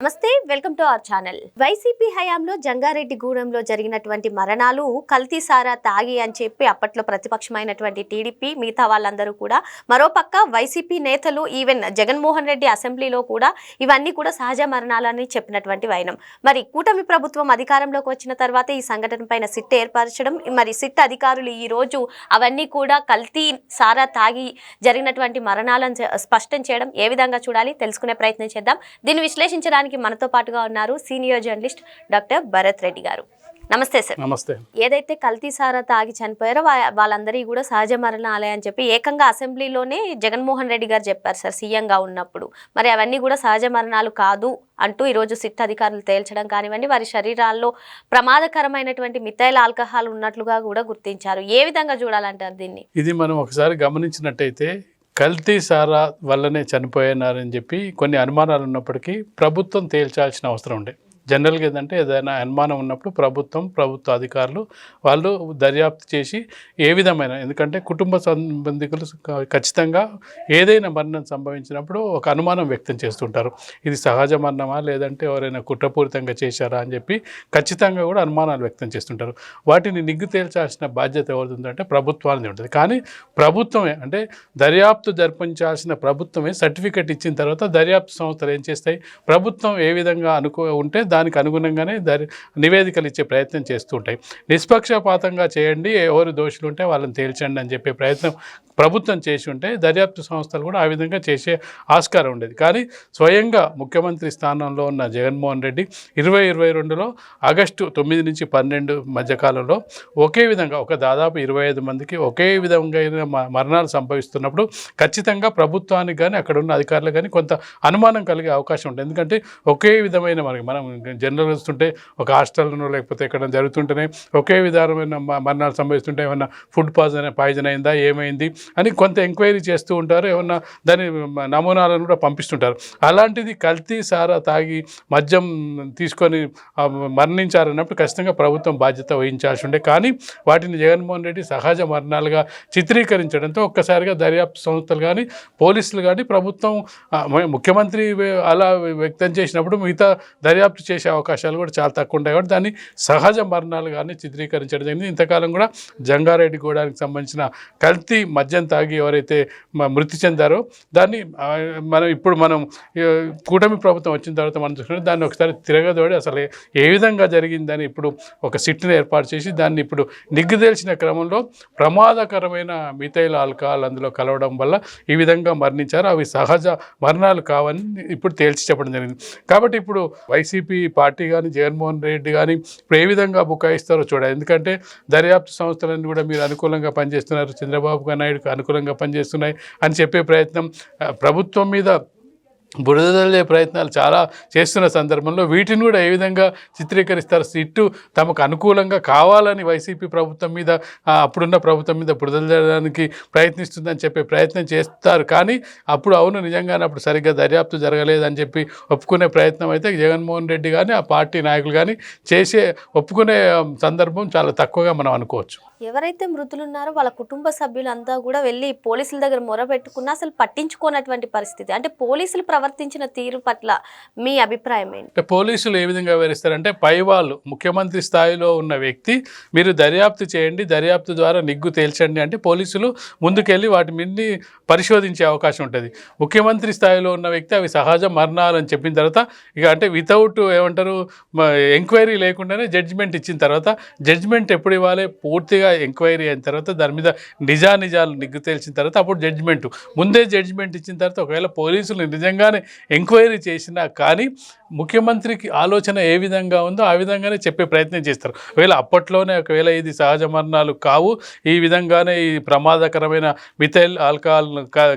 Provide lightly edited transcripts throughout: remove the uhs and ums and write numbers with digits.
నమస్తే, welcome to our channel. YCP హయాంలో జంగారెడ్డిగూడెంలో జరిగినటువంటి మరణాలు కల్తీ సారా తాగి అని చెప్పి అప్పట్లో ప్రతిపక్షమైనటువంటి టీడీపీ మిగతా వాళ్ళందరూ కూడా, మరోపక్క వైసీపీ నేతలు ఈవెన్ జగన్మోహన్ రెడ్డి అసెంబ్లీలో కూడా ఇవన్నీ కూడా సహజ మరణాలని చెప్పినటువంటి వైనం. మరి కూటమి ప్రభుత్వం అధికారంలోకి వచ్చిన తర్వాత ఈ సంఘటన పైన సిట్ ఏర్పరచడం, మరి సిట్ అధికారులు ఈ రోజు అవన్నీ కూడా కల్తీ సారా తాగి జరిగినటువంటి మరణాలను స్పష్టం చేయడం ఏ విధంగా చూడాలి తెలుసుకునే ప్రయత్నం చేద్దాం. దీన్ని విశ్లేషించడానికి మనతో పాటుగా ఉన్నారు senior journalist doctor Bharat Reddy గారు. నమస్తే సార్. నమస్తే. ఏదైతే కల్తీ సారా తాగి చనిపోయారో వాళ్ళందరికీ కూడా సహజ మరణాలే అని చెప్పి ఏకంగా అసెంబ్లీలోనే జగన్మోహన్ రెడ్డి గారు చెప్పారు సార్ సీఎంగా ఉన్నప్పుడు. మరి అవన్నీ కూడా సహజ మరణాలు కాదు అంటూ ఈరోజు సిట్ అధికారులు తేల్చడం కానివ్వండి, వారి శరీరాల్లో ప్రమాదకరమైనటువంటి మిథైల్ ఆల్కహాల్ ఉన్నట్లుగా కూడా గుర్తించారు. ఏ విధంగా చూడాలంటారు దీన్ని? ఇది మనం ఒకసారి గమనించినట్టయితే కల్తీ సారా వల్లనే చనిపోయినారని చెప్పి కొన్ని అనుమానాలు ఉన్నప్పటికీ ప్రభుత్వం తేల్చాల్సిన అవసరం ఉండే. జనరల్గా ఏంటంటే ఏదైనా అనుమానం ఉన్నప్పుడు ప్రభుత్వ అధికారులు వాళ్ళు దర్యాప్తు చేసి ఏ విధమైన, ఎందుకంటే కుటుంబ సంబంధికులు ఖచ్చితంగా ఏదైనా మరణం సంభవించినప్పుడు ఒక అనుమానం వ్యక్తం చేస్తుంటారు. ఇది సహజ మరణమా లేదంటే ఎవరైనా కుట్రపూరితంగా చేశారా అని చెప్పి ఖచ్చితంగా కూడా అనుమానాలు వ్యక్తం చేస్తుంటారు. వాటిని నిగ్గు తేల్చాల్సిన బాధ్యత ఎవరిదంటే ప్రభుత్వానికి ఉంటుంది. కానీ ప్రభుత్వమే, అంటే దర్యాప్తు జరిపించాల్సిన ప్రభుత్వమే సర్టిఫికెట్ ఇచ్చిన తర్వాత దర్యాప్తు సంస్థలు ఏం చేస్తాయి, ప్రభుత్వం ఏ విధంగా ఉంటే దానికి అనుగుణంగానే నివేదికలు ఇచ్చే ప్రయత్నం చేస్తూ ఉంటాయి. నిష్పక్షపాతంగా చేయండి, ఎవరు దోషులు ఉంటే వాళ్ళని తేల్చండి అని చెప్పే ప్రయత్నం ప్రభుత్వం చేసి ఉంటే దర్యాప్తు సంస్థలు కూడా ఆ విధంగా చేసే ఆస్కారం ఉండేది. కానీ స్వయంగా ముఖ్యమంత్రి స్థానంలో ఉన్న జగన్మోహన్ రెడ్డి 2022లో ఆగస్టు 9 నుంచి 12 మధ్యకాలంలో ఒకే విధంగా దాదాపు 25 మందికి ఒకే విధంగా మరణాలు సంభవిస్తున్నప్పుడు ఖచ్చితంగా ప్రభుత్వానికి కానీ అక్కడ ఉన్న అధికారులు కానీ కొంత అనుమానం కలిగే అవకాశం ఉంటుంది. ఎందుకంటే ఒకే విధమైన మనం జనరల్ వస్తుంటే ఒక హాస్టల్లోనో లేకపోతే ఎక్కడ జరుగుతుంటేనే ఒకే విధమైన మరణాలు సంభవిస్తుంటే ఏమన్నా ఫుడ్ పాయిజన్ అయిందా, ఏమైంది అని కొంత ఎంక్వైరీ చేస్తూ ఉంటారు. ఏమన్నా దాని నమూనాలను కూడా పంపిస్తుంటారు. అలాంటిది కల్తీ సారా తాగి మద్యం తీసుకొని మరణించారన్నప్పుడు ఖచ్చితంగా ప్రభుత్వం బాధ్యత వహించాల్సి ఉండే. కానీ వాటిని జగన్మోహన్ రెడ్డి సహజ మరణాలుగా చిత్రీకరించడంతో ఒక్కసారిగా దర్యాప్తు సంస్థలు కానీ పోలీసులు కానీ ప్రభుత్వం ముఖ్యమంత్రి అలా వ్యక్తం చేసినప్పుడు మిగతా దర్యాప్తు చేసే అవకాశాలు కూడా చాలా తక్కువ ఉంటాయి. కాబట్టి దాన్ని సహజ మరణాలు కానీ చిత్రీకరించడం జరిగింది. ఇంతకాలం కూడా జంగారెడ్డిగూడానికి సంబంధించిన కల్తీ మద్యం తాగి ఎవరైతే మృతి చెందారో దాన్ని మనం కూటమి ప్రభుత్వం వచ్చిన తర్వాత మనం చూసుకుంటే దాన్ని ఒకసారి తిరగదోడి అసలు ఏ విధంగా జరిగిందని ఇప్పుడు ఒక సిట్ని ఏర్పాటు చేసి దాన్ని ఇప్పుడు నిగ్గుదేల్చిన క్రమంలో ప్రమాదకరమైన మిథైల్ ఆల్కహాల్ అందులో కలవడం వల్ల ఈ విధంగా మరణించారు. అవి సహజ మరణాలు కావని ఇప్పుడు తేల్చి చెప్పడం జరిగింది. కాబట్టి ఇప్పుడు వైసీపీ పార్టీ కానీ జగన్మోహన్ రెడ్డి కానీ ఇప్పుడు ఏ విధంగా బుకాయిస్తారో చూడాలి. ఎందుకంటే దర్యాప్తు సంస్థలన్నీ కూడా మీరు అనుకూలంగా పనిచేస్తున్నారు, చంద్రబాబు నాయుడుకు అనుకూలంగా పనిచేస్తున్నాయి అని చెప్పే ప్రయత్నం, ప్రభుత్వం మీద బురదలే ప్రయత్నాలు చాలా చేస్తున్న సందర్భంలో వీటిని కూడా ఏ విధంగా చిత్రీకరిస్తారు. సిట్టు తమకు అనుకూలంగా కావాలని వైసీపీ ప్రభుత్వం మీద, అప్పుడున్న ప్రభుత్వం మీద బురదలడానికి ప్రయత్నిస్తుందని చెప్పే ప్రయత్నం చేస్తారు. కానీ అప్పుడు అవును నిజంగానే అప్పుడు సరిగ్గా దర్యాప్తు జరగలేదని చెప్పి ఒప్పుకునే ప్రయత్నం అయితే జగన్మోహన్ రెడ్డి కానీ ఆ పార్టీ నాయకులు కానీ ఒప్పుకునే సందర్భం చాలా తక్కువగా మనం అనుకోవచ్చు. ఎవరైతే మృతులున్నారో వాళ్ళ కుటుంబ సభ్యులంతా కూడా వెళ్ళి పోలీసుల దగ్గర మొరపెట్టుకున్నా అసలు పట్టించుకోనటువంటి పరిస్థితి. అంటే పోలీసులు ప్రవర్తించిన తీరు పట్ల మీ అభిప్రాయం ఏంటి? అంటే పోలీసులు ఏ విధంగా వివరిస్తారంటే పైవాళ్ళు ముఖ్యమంత్రి స్థాయిలో ఉన్న వ్యక్తి మీరు దర్యాప్తు చేయండి, దర్యాప్తు ద్వారా నిగ్గు తేల్చండి అంటే పోలీసులు ముందుకెళ్ళి వాటి మీద పరిశోధించే అవకాశం ఉంటుంది. ముఖ్యమంత్రి స్థాయిలో ఉన్న వ్యక్తి అవి సహజ మరణాలు అని చెప్పిన తర్వాత అంటే వితౌట్ ఎంక్వైరీ లేకుండానే జడ్జిమెంట్ ఇచ్చిన తర్వాత, జడ్జిమెంట్ ఎప్పుడు ఇవ్వాలి, పూర్తిగా ఎంక్వైరీ అయిన తర్వాత దాని మీద నిజాలు నిగ్గు తేల్చిన తర్వాత అప్పుడు ముందే జడ్జిమెంట్ ఇచ్చిన తర్వాత ఒకవేళ పోలీసులు నిజంగానే ఎంక్వైరీ చేసినా కానీ ముఖ్యమంత్రికి ఆలోచన ఏ విధంగా ఉందో ఆ విధంగానే చెప్పే ప్రయత్నం చేస్తారు. ఒకవేళ ఇది సహజ మరణాలు కావు, ఈ విధంగానే ఈ ప్రమాదకరమైన మిథైల్ ఆల్కహాల్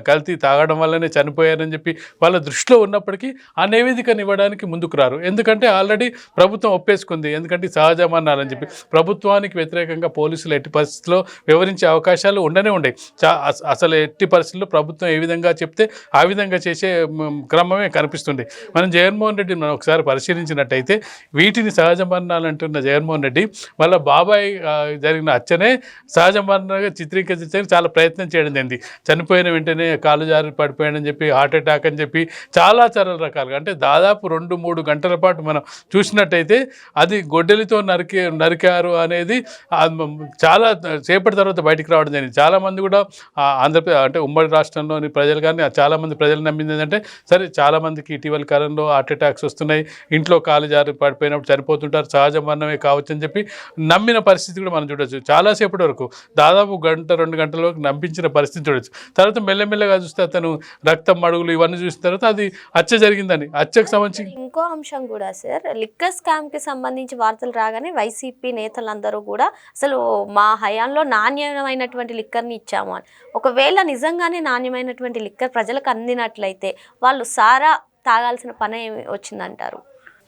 కల్తీ తాగడం వల్లనే చనిపోయారని చెప్పి వాళ్ళ దృష్టిలో ఉన్నప్పటికీ ఆ నివేదికను ఇవ్వడానికి ముందుకు రారు. ఎందుకంటే ఆల్రెడీ ప్రభుత్వం ఒప్పేసుకుంది. ఎందుకంటే సహజ మరణాలని చెప్పి ప్రభుత్వానికి వ్యతిరేకంగా పోలీసులు ఎట్టి పరిస్థితుల్లో వివరించే అవకాశాలు ఉండనే ఉండేవి. అసలు ఎట్టి పరిస్థితుల్లో ప్రభుత్వం ఏ విధంగా చెప్తే ఆ విధంగా చేసే క్రమమే కనిపిస్తుంది. మనం జగన్మోహన్ రెడ్డి మనం ఒకసారి పరిశీలించినట్టయితే వీటిని సహజ మరణాలు అంటున్న జగన్మోహన్ రెడ్డి వాళ్ళ బాబాయ్ జరిగిన హత్యనే సహజ మరణంగా చిత్రీకరించడానికి చాలా ప్రయత్నం చేయడం జరిగింది. చనిపోయిన వెంటనే కాలు జారి పడిపోయాడని చెప్పి, హార్ట్ అటాక్ అని చెప్పి చాలా రకాలుగా, అంటే దాదాపు 2-3 గంటల పాటు మనం చూసినట్టయితే అది గొడ్డలితో నరికారు అనేది చాలా సేపటి తర్వాత బయటికి రావడం జరిగింది. చాలామంది కూడా ఆంధ్రప్రదేశ్ అంటే ఉమ్మడి రాష్ట్రంలోని ప్రజలు కానీ చాలామంది ప్రజలు నమ్మింది ఏంటంటే, సరే చాలామందికి ఇటీవల కాలంలో హార్ట్ అటాక్స్ వస్తున్నాయి, ఇంట్లో కాలు జారి పడిపోయినప్పుడు చనిపోతుంటారు, సహజ మరణమే కావచ్చు అని చెప్పి నమ్మిన పరిస్థితి కూడా మనం చూడొచ్చు. చాలాసేపటి వరకు దాదాపు 1-2 గంటల వరకు నమ్మించిన పరిస్థితి చూడొచ్చు. తర్వాత మెల్లమెల్లగా చూస్తే అతను రక్తం మడుగులు ఇవన్నీ చూసిన తర్వాత అది హత్య జరిగిందని, హత్యకు సంబంధించి ఇంకో అంశం కూడా సార్, లిక్కర్ స్కామ్ కి సంబంధించి వార్తలు రాగానే వైసీపీ నేతలందరూ కూడా అసలు మా హయాంలో నాణ్యమైనటువంటి లిక్కర్ని ఇచ్చాము అని. ఒకవేళ నిజంగానే నాణ్యమైనటువంటి లిక్కర్ ప్రజలకు అందినట్లయితే వాళ్ళు సారా తాగాల్సిన పని వచ్చిందంటారు?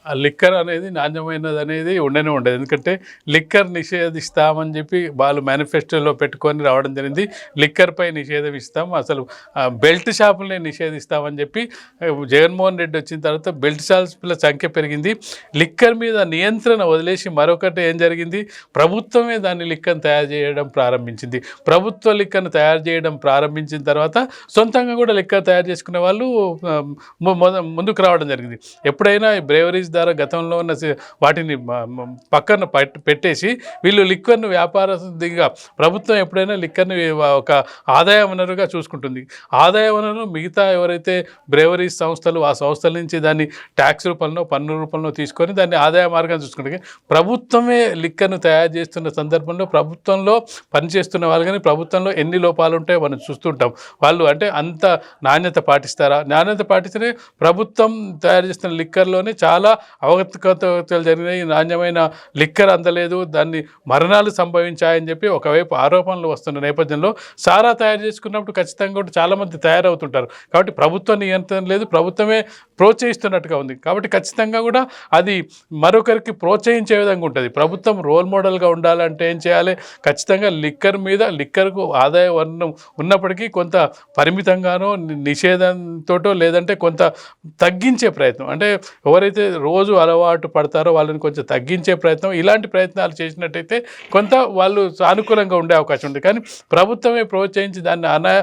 ఆ లిక్కర్ అనేది నాణ్యమైనది అనేది ఉండనే ఉండదు. ఎందుకంటే లిక్కర్ నిషేధిస్తామని చెప్పి వాళ్ళు మేనిఫెస్టోలో పెట్టుకొని రావడం జరిగింది. లిక్కర్పై నిషేధం ఇస్తాం, అసలు బెల్ట్ షాపులనే నిషేధిస్తామని చెప్పి జగన్మోహన్ రెడ్డి వచ్చిన తర్వాత బెల్ట్ షాపుల సంఖ్య పెరిగింది. లిక్కర్ మీద నియంత్రణ వదిలేసి మరొకటి ఏం జరిగింది, ప్రభుత్వమే దాన్ని లిక్కర్ని తయారు చేయడం ప్రారంభించింది. ప్రభుత్వ లిక్కర్ను తయారు చేయడం ప్రారంభించిన తర్వాత సొంతంగా కూడా లిక్కర్ తయారు చేసుకునే వాళ్ళు ముందుకు రావడం జరిగింది. ఎప్పుడైనా బ్రేవరీస్ ద్వారా గతంలో ఉన్న వాటిని పక్కన పెట్టేసి వీళ్ళు లిక్కర్ను వ్యాపారస్తుగా, ప్రభుత్వం ఎప్పుడైనా లిక్కర్ని ఒక ఆదాయ వనరుగా చూసుకుంటుంది. ఆదాయ వనరు మిగతా ఎవరైతే బ్రేవరీస్ సంస్థలు, ఆ సంస్థల నుంచి దాన్ని ట్యాక్స్ రూపంలో, పన్ను రూపంలో తీసుకొని దాన్ని ఆదాయ మార్గం చూసుకుంటే, ప్రభుత్వమే లిక్కర్ను తయారు చేస్తున్న సందర్భంలో ప్రభుత్వంలో పనిచేస్తున్న వాళ్ళు కానీ ప్రభుత్వంలో ఎన్ని లోపాలు ఉంటాయో మనం చూస్తుంటాం. వాళ్ళు అంటే అంత నాణ్యత పాటిస్తారా? నాణ్యత పాటిస్తేనే ప్రభుత్వం తయారు చేస్తున్న లిక్కర్లోనే చాలా అవగతలు జరిగినాయి, నాణ్యమైన లిక్కర్ అందలేదు, దాన్ని మరణాలు సంభవించాయని చెప్పి ఒకవైపు ఆరోపణలు వస్తున్న నేపథ్యంలో సారా తయారు చేసుకున్నప్పుడు ఖచ్చితంగా కూడా చాలామంది తయారవుతుంటారు. కాబట్టి ప్రభుత్వ నియంత్రణ లేదు, ప్రభుత్వమే ప్రోత్సహిస్తున్నట్టుగా ఉంది. కాబట్టి ఖచ్చితంగా కూడా అది మరొకరికి ప్రోత్సహించే విధంగా ఉంటుంది. ప్రభుత్వం రోల్ మోడల్గా ఉండాలంటే ఏం చేయాలి, ఖచ్చితంగా లిక్కర్ మీద, లిక్కర్కు ఆదాయ వనరు ఉన్నప్పటికీ కొంత పరిమితంగానో నిషేధంతో లేదంటే కొంత తగ్గించే ప్రయత్నం, అంటే ఎవరైతే రోజు అలవాటు పడతారో వాళ్ళని కొంచెం తగ్గించే ప్రయత్నం, ఇలాంటి ప్రయత్నాలు చేసినట్టయితే కొంత వాళ్ళు సానుకూలంగా ఉండే అవకాశం ఉంది. కానీ ప్రభుత్వమే ప్రోత్సహించి దాన్ని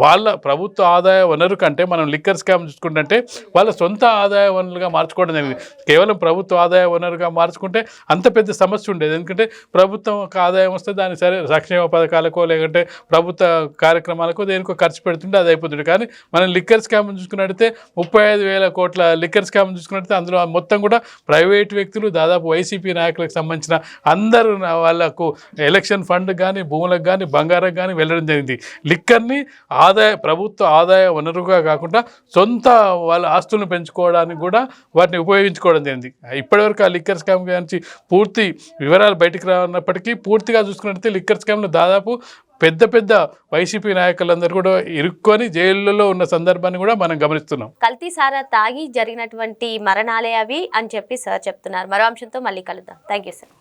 వాళ్ళ ప్రభుత్వ ఆదాయ వనరు కంటే మనం లిక్కర్ స్కామ్ చూసుకుంటే వాళ్ళ సొంత ఆదాయ వనరులుగా మార్చుకోవడం జరిగింది. కేవలం ప్రభుత్వ ఆదాయ వనరుగా మార్చుకుంటే అంత పెద్ద సమస్య ఉండేది. ఎందుకంటే ప్రభుత్వం ఒక ఆదాయం వస్తే దాన్ని సరే సంక్షేమ పథకాలకో లేదంటే ప్రభుత్వ కార్యక్రమాలకో దేనికో ఖర్చు పెడుతుంటే అది అయిపోతుంది. కానీ మనం లిక్కర్ స్కామ్ చూసుకున్నట్టయితే 35,000 కోట్ల లిక్కర్ స్కామ్ చూసుకున్నట్టయితే అందులో మొత్తం కూడా ప్రైవేట్ వ్యక్తులు, దాదాపు వైసీపీ నాయకులకు సంబంధించిన అందరూ వాళ్ళకు ఎలక్షన్ ఫండ్ కానీ, భూములకు కానీ, బంగారం కానీ వెళ్ళడం జరిగింది. లిక్కర్ని ప్రభుత్వ ఆదాయ వనరుగా కాకుండా సొంత వాళ్ళ ఆస్తులను పెంచుకోవడానికి కూడా వాటిని ఉపయోగించుకోవడం జరిగింది. ఇప్పటివరకు ఆ లిక్కర్ స్కామ్ గురించి పూర్తి వివరాలు బయటికి రానప్పటికీ పూర్తిగా చూసుకున్నట్లయితే లిక్కర్ స్కామ్లో దాదాపు పెద్ద వైసీపీ నాయకులందరూ కూడా ఇరుక్కొని జైళ్ళలో ఉన్న సందర్భాన్ని కూడా మనం గమనిస్తున్నాం. కల్తీ సారా తాగి జరిగినటువంటి మరణాలే అవి అని చెప్పి సార్ చెప్తున్నారు. మరో అంశంతో మళ్ళీ కలుద్దాం. Thank you sir.